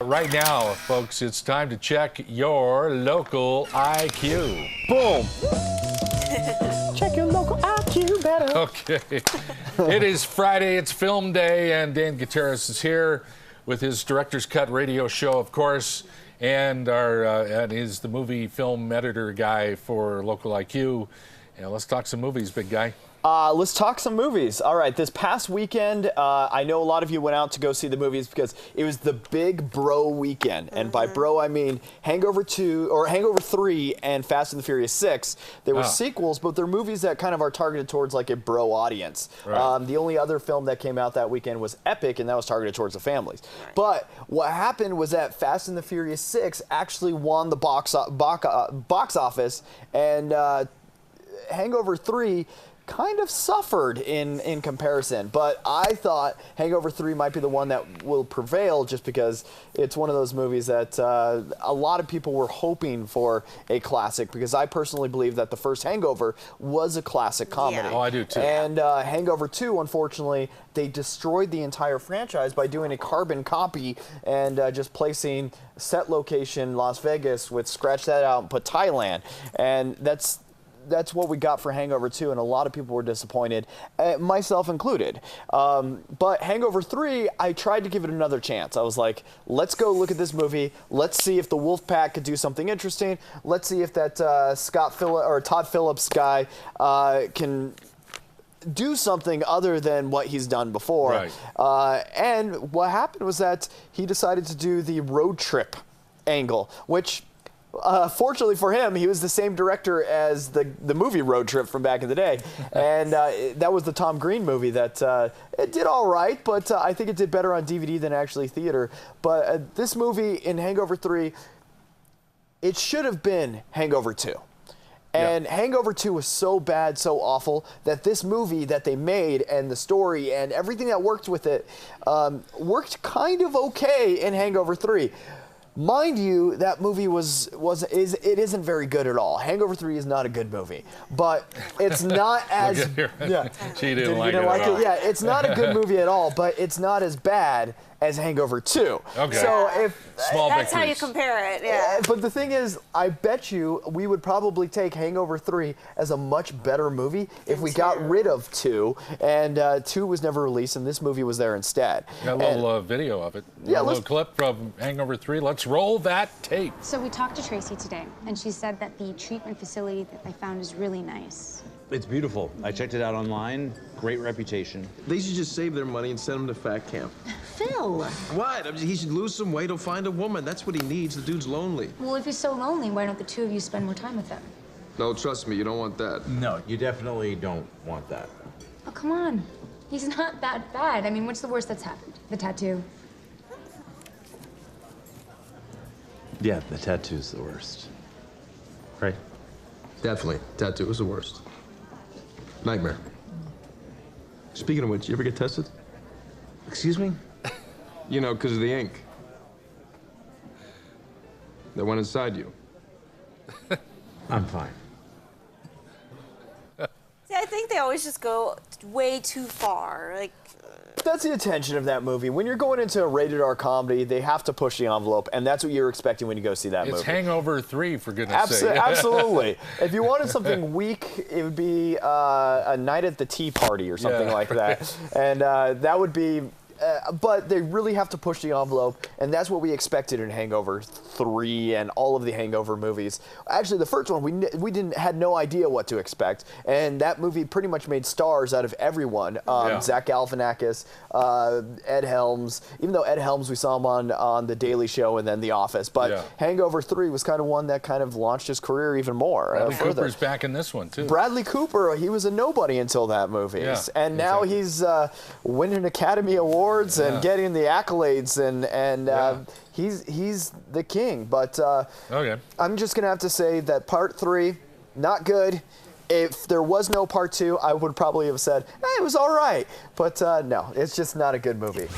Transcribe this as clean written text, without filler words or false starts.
Right now, folks, it's time to check your local IQ. Boom. Check your local IQ better. Okay. It is Friday, it's film day, and Dan Gutierrez is here with his Director's Cut radio show, of course, and he's the movie film editor guy for Local IQ. Let's talk some movies, big guy. Let's talk some movies. All right, this past weekend, I know a lot of you went out to go see the movies because it was the big bro weekend. And by bro, I mean Hangover 2, or Hangover 3 and Fast and the Furious 6. There were sequels, but they're movies that kind of are targeted towards like a bro audience. Right. The only other film that came out that weekend was Epic, and that was targeted towards the families. Right. But what happened was that Fast and the Furious 6 actually won the box office, and Hangover 3 kind of suffered in comparison, but I thought Hangover 3 might be the one that will prevail just because it's one of those movies that a lot of people were hoping for a classic, because I personally believe that the first Hangover was a classic comedy. Yeah. Oh, I do too. And Hangover 2, unfortunately, they destroyed the entire franchise by doing a carbon copy and just placing set location Las Vegas with scratch that out and put Thailand, and that's what we got for Hangover 2, and a lot of people were disappointed, myself included. But Hangover 3, I tried to give it another chance. I was like, let's go look at this movie. Let's see if the Wolfpack could do something interesting. Let's see if that Todd Phillips guy can do something other than what he's done before. Right. And what happened was that he decided to do the road trip angle, which fortunately for him, he was the same director as the movie Road Trip from back in the day. And that was the Tom Green movie that it did all right, but I think it did better on DVD than actually theater. But this movie in Hangover 3, it should have been Hangover 2. And Hangover 2 was so bad, so awful, that this movie that they made and the story and everything that worked with it worked kind of okay in Hangover 3. Mind you, that movie it isn't very good at all. Hangover 3 is not a good movie, but it's not as She didn't like it. Yeah, it's not a good movie at all, but it's not as bad as Hangover 2. Okay. So that's how you compare it. Yeah. But the thing is, I bet you we would probably take Hangover 3 as a much better movie if we got rid of 2, and 2 was never released, and this movie was there instead. Got a little video of it. Yeah, a little clip from Hangover 3. Let's roll that tape. So we talked to Tracy today, and she said that the treatment facility that they found is really nice. It's beautiful. I checked it out online. Great reputation. They should just save their money and send him to fat camp. Phil! What? I mean, he should lose some weight. He'll find a woman. That's what he needs. The dude's lonely. Well, if he's so lonely, why don't the two of you spend more time with him? No, trust me, you don't want that. No, you definitely don't want that. Oh, come on. He's not that bad. I mean, what's the worst that's happened? The tattoo? Yeah, the tattoo's the worst. Right? Definitely. Tattoo was the worst. Nightmare. Speaking of which, you ever get tested? Excuse me? You know, because of the ink that went inside you. I'm fine. See, I think they always just go way too far. Like, that's the intention of that movie. When you're going into a rated R comedy, they have to push the envelope, and that's what you're expecting when you go see that movie. It's Hangover 3, for goodness sake. Absolutely. If you wanted something weak, it would be a Night at the Tea Party or something like that. And that would be... but they really have to push the envelope, and that's what we expected in Hangover 3 and all of the Hangover movies. Actually, the first one, we had no idea what to expect, and that movie pretty much made stars out of everyone. Zach Galifianakis, Ed Helms, even though Ed Helms, we saw him on The Daily Show and then The Office, but Hangover 3 was kind of one that kind of launched his career even more. Bradley Cooper's back in this one, too. Bradley Cooper, he was a nobody until that movie, and now he's winning Academy Awards and getting the accolades, and he's the king. But I'm just gonna have to say that part 3, not good. If there was no part 2, I would probably have said, it was all right. But no, it's just not a good movie.